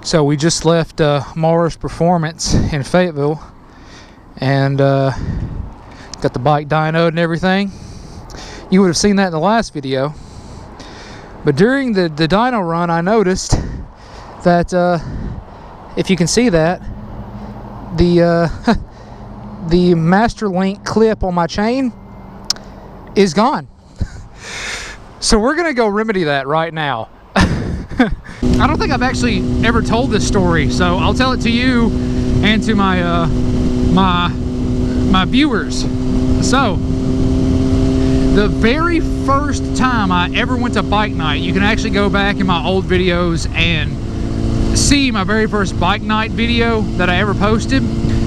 So we just left Mars Performance in Fayetteville, and got the bike dynoed and everything. You would have seen that in the last video. But during the dyno run, I noticed that, if you can see that, the the Master Link clip on my chain is gone. So we're gonna go remedy that right now. I don't think I've actually ever told this story, so I'll tell it to you and to my my viewers. So the very first time I ever went to bike night, you can actually go back in my old videos and see my very first bike night video that I ever posted.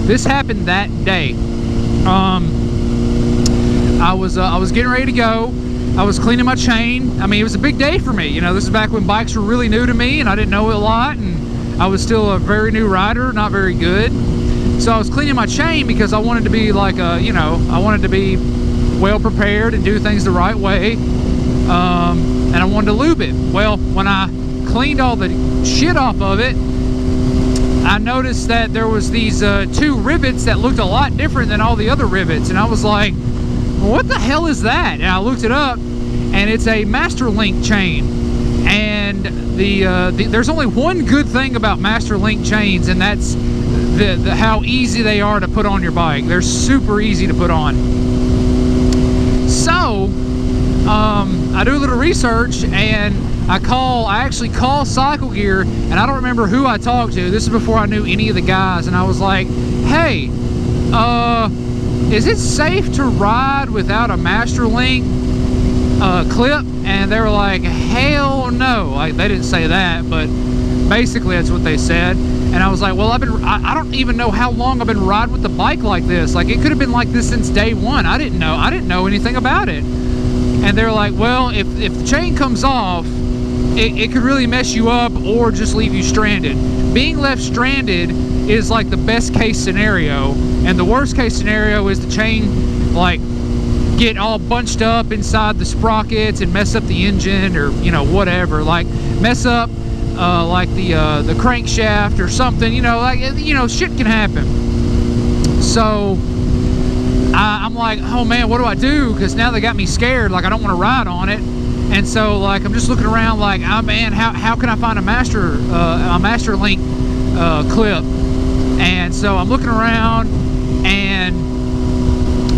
This happened that day. I was getting ready to go. I was cleaning my chain. I mean, it was a big day for me. You know, this is back when bikes were really new to me and I didn't know a lot, and I was still a very new rider, not very good. So I was cleaning my chain because I wanted to be like a, you know, I wanted to be well prepared and do things the right way. And I wanted to lube it. Well, when I cleaned all the shit off of it, I noticed that there was these two rivets that looked a lot different than all the other rivets, and I was like, what the hell is that? And I looked it up, and it's a Master Link chain. And there's only one good thing about Master Link chains, and that's how easy they are to put on your bike. They're super easy to put on. So I do a little research, and I actually call Cycle Gear, and I don't remember who I talked to. This is before I knew any of the guys, and I was like, hey, is it safe to ride without a Master Link clip? And they were like, hell no. Like, they didn't say that, but basically that's what they said. And I was like, well, I don't even know how long I've been riding with the bike like this. Like, it could have been like this since day one. I didn't know anything about it. And they're like, well, if the chain comes off, it could really mess you up or just leave you stranded. Being left stranded is like the best case scenario, and the worst case scenario is the chain like get all bunched up inside the sprockets and mess up the engine, or you know, whatever, like mess up like the crankshaft or something, you know, like, you know, shit can happen. So I'm like, oh man, what do I do? Because now they got me scared. Like, I don't want to ride on it. And so like I'm just looking around like, oh man, how can I find a Master Link clip? And so I'm looking around, and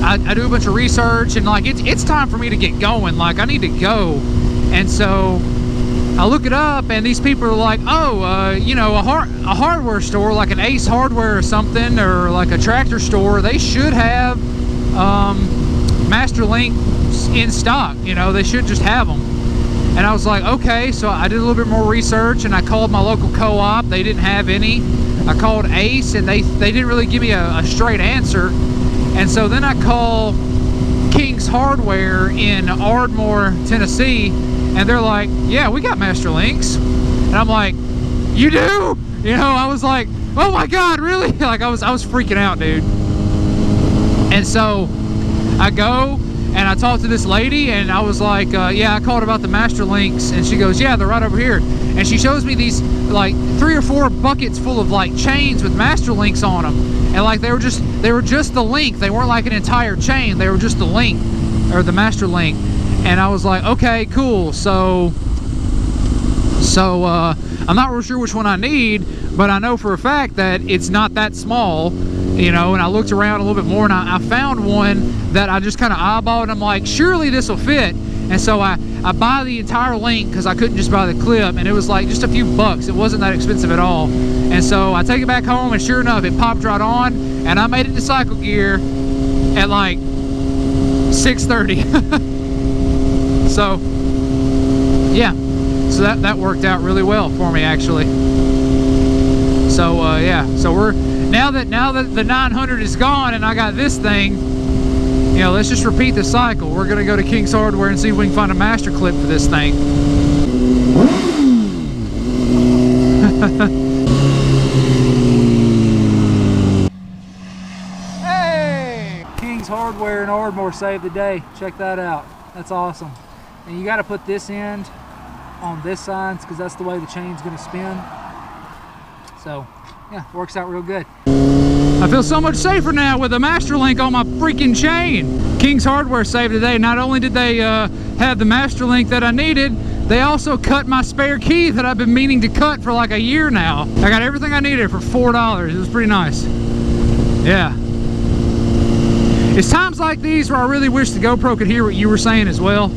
I do a bunch of research, and like it's time for me to get going. Like, I need to go. And so I look it up, and these people are like, oh, you know, a hardware store like an Ace Hardware or something, or like a tractor store, they should have Master Link in stock. You know, they should just have them. And I was like, okay. So I did a little bit more research, and I called my local co-op. They didn't have any. I called Ace, and they didn't really give me a straight answer. And so then I called King's Hardware in Ardmore, Tennessee, and they're like, yeah, we got Master Links. And I'm like, you do? You know, I was like, oh my God, really? Like, I was freaking out, dude. And so I go and I talked to this lady, and I was like, yeah, I called about the Master Links. And she goes, yeah, they're right over here. And she shows me these like 3 or 4 buckets full of like chains with Master Links on them. And like they were just the link. They weren't like an entire chain. They were just the link, or the Master Link. And I was like, okay, cool. So I'm not real sure which one I need, but I know for a fact that it's not that small, you know. And I looked around a little bit more, and I found one that I just kind of eyeballed, and I'm like, surely this will fit. And so I buy the entire link, because I couldn't just buy the clip, and it was like just a few bucks. It wasn't that expensive at all. And so I take it back home, and sure enough, it popped right on, and I made it to Cycle Gear at like 6:30. So yeah, so that worked out really well for me, actually. So yeah, so we're now that the 900 is gone and I got this thing, you know, let's just repeat the cycle. We're gonna go to King's Hardware and see if we can find a master clip for this thing. Hey, King's Hardware in Ardmore saved the day. Check that out. That's awesome. And you got to put this end on this side, because that's the way the chain's going to spin. So yeah, works out real good. I feel so much safer now with a master link on my freaking chain. King's Hardware saved today. Not only did they have the master link that I needed, they also cut my spare key that I've been meaning to cut for like a year now. I got everything I needed for $4. It was pretty nice. Yeah. It's times like these where I really wish the GoPro could hear what you were saying as well.